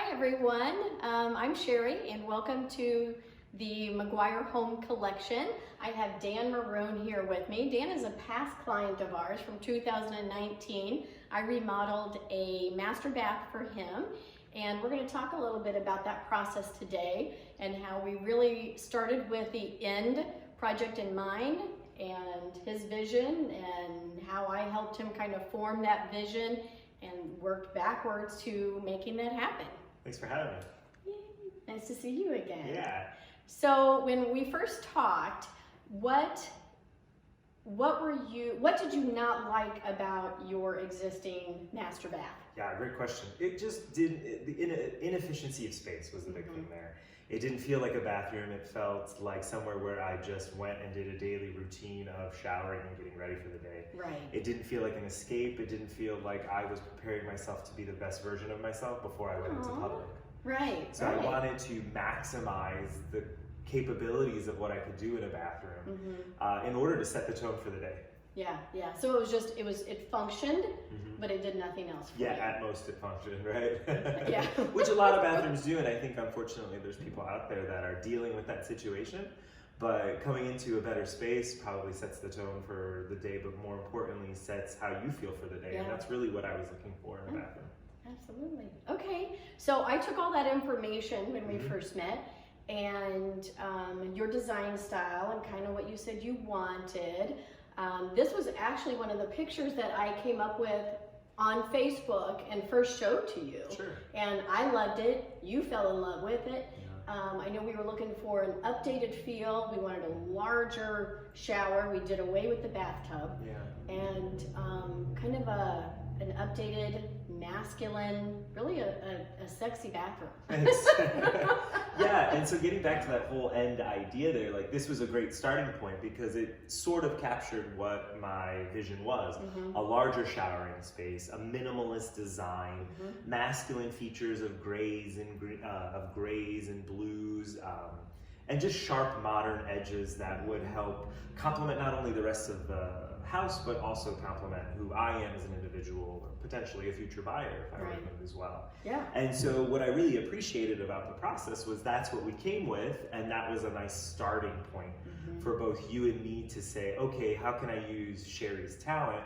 Hi everyone, I'm Sherry and welcome to the McGuire Home Collection. I have Dan Maroon here with me. Dan is a past client of ours from 2019. I remodeled a master bath for him, and we're going to talk a little bit about that process today and how we really started with the end project in mind and his vision and how I helped him kind of form that vision and worked backwards to making that happen. Thanks for having me. Yay. Nice to see you again. Yeah. So when we first talked, what did you not like about your existing master bath? Yeah, great question. It just didn't, the inefficiency of space was the big thing there. It didn't feel like a bathroom. It felt like somewhere where I just went and did a daily routine of showering and getting ready for the day. Right. It didn't feel like an escape. It didn't feel like I was preparing myself to be the best version of myself before I went into public. Right. So I wanted to maximize the capabilities of what I could do in a bathroom in order to set the tone for the day. Yeah. So it functioned, but it did nothing else for you. At most it functioned, right? Yeah. Which a lot of bathrooms do, and I think unfortunately there's people out there that are dealing with that situation. But coming into a better space probably sets the tone for the day, but more importantly sets how you feel for the day. Yeah. And that's really what I was looking for in a bathroom. Absolutely. Okay, so I took all that information when we first met, and your design style and kind of what you said you wanted. This was actually one of the pictures that I came up with on Facebook and first showed to you. Sure. And I loved it. You fell in love with it. I know we were looking for an updated feel. We wanted a larger shower. We did away with the bathtub. Yeah. And kind of an updated, masculine, really a sexy bathroom. Yeah, and so getting back to that whole end idea there, like this was a great starting point because it sort of captured what my vision was. A larger showering space, a minimalist design, masculine features of grays and blues, and just sharp modern edges that would help complement not only the rest of the house, but also complement who I am as an individual, or potentially a future buyer if I were to move as well. Yeah. And so what I really appreciated about the process was that's what we came with, and that was a nice starting point for both you and me to say, okay, how can I use Sherry's talent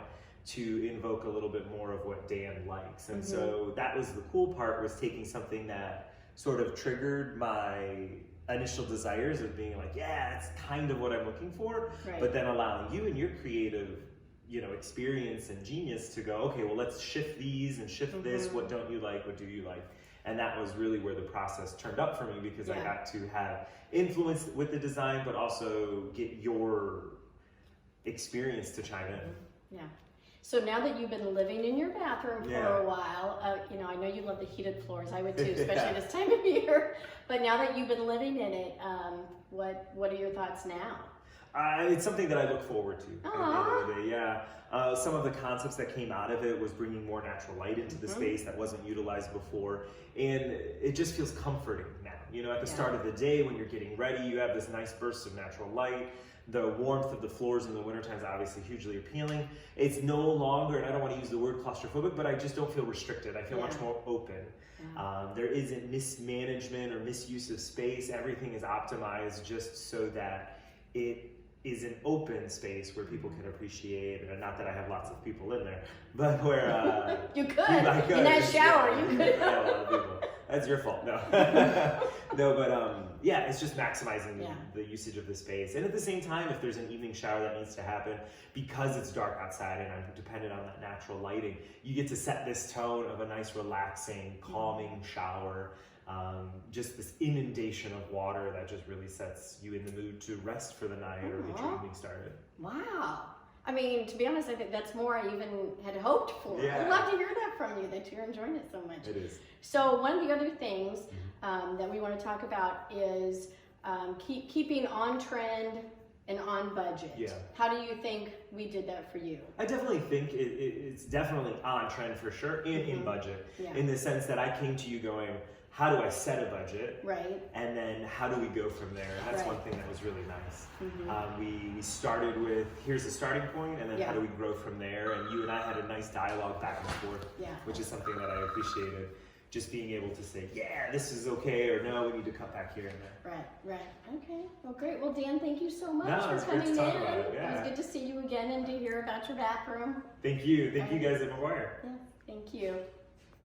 to invoke a little bit more of what Dan likes? And so that was the cool part, was taking something that sort of triggered my initial desires of being like, yeah, it's kind of what I'm looking for, but then allowing you and your creative, experience and genius to go, okay, well, let's shift these and shift this. What don't you like? What do you like? And that was really where the process turned up for me, because I got to have influence with the design, but also get your experience to chime in. Yeah. So now that you've been living in your bathroom for a while, I know you love the heated floors. I would too, especially this time of year. But now that you've been living in it, what are your thoughts now? It's something that I look forward to. At the end of the day, yeah. Some of the concepts that came out of it was bringing more natural light into the space that wasn't utilized before, and it just feels comforting now. At the start of the day when you're getting ready, you have this nice burst of natural light. The warmth of the floors in the wintertime is obviously hugely appealing. It's no longer, and I don't want to use the word claustrophobic, but I just don't feel restricted. I feel much more open. There isn't mismanagement or misuse of space. Everything is optimized just so that it is an open space where people can appreciate, and not that I have lots of people in there, but where you could. In that shower, you could. A lot of people. That's your fault. No. No, but it's just maximizing the usage of the space. And at the same time, if there's an evening shower that needs to happen, because it's dark outside and I'm dependent on that natural lighting, you get to set this tone of a nice, relaxing, calming shower. Just this inundation of water that just really sets you in the mood to rest for the night or get your evening started. Wow. I mean, to be honest, I think that's more I even had hoped for. I'd love to hear that from you, that you're enjoying it so much. It is. So one of the other things that we want to talk about is keeping on trend and on budget. Yeah. How do you think we did that for you? I definitely think it's definitely on trend for sure, and in budget, in the sense that I came to you going, how do I set a budget? Right. And then how do we go from there? And that's one thing that was really nice. We started with, here's the starting point, and then how do we grow from there? And you and I had a nice dialogue back and forth, which is something that I appreciated. just being able to say, yeah, this is okay, or no, we need to cut back here and there. Right. Okay. Well, great. Well, Dan, thank you so much No, for it's coming great in. to talk about it, It yeah. was good to see you again and to hear about your bathroom. Thank you guys at McGuire. Yeah, thank you.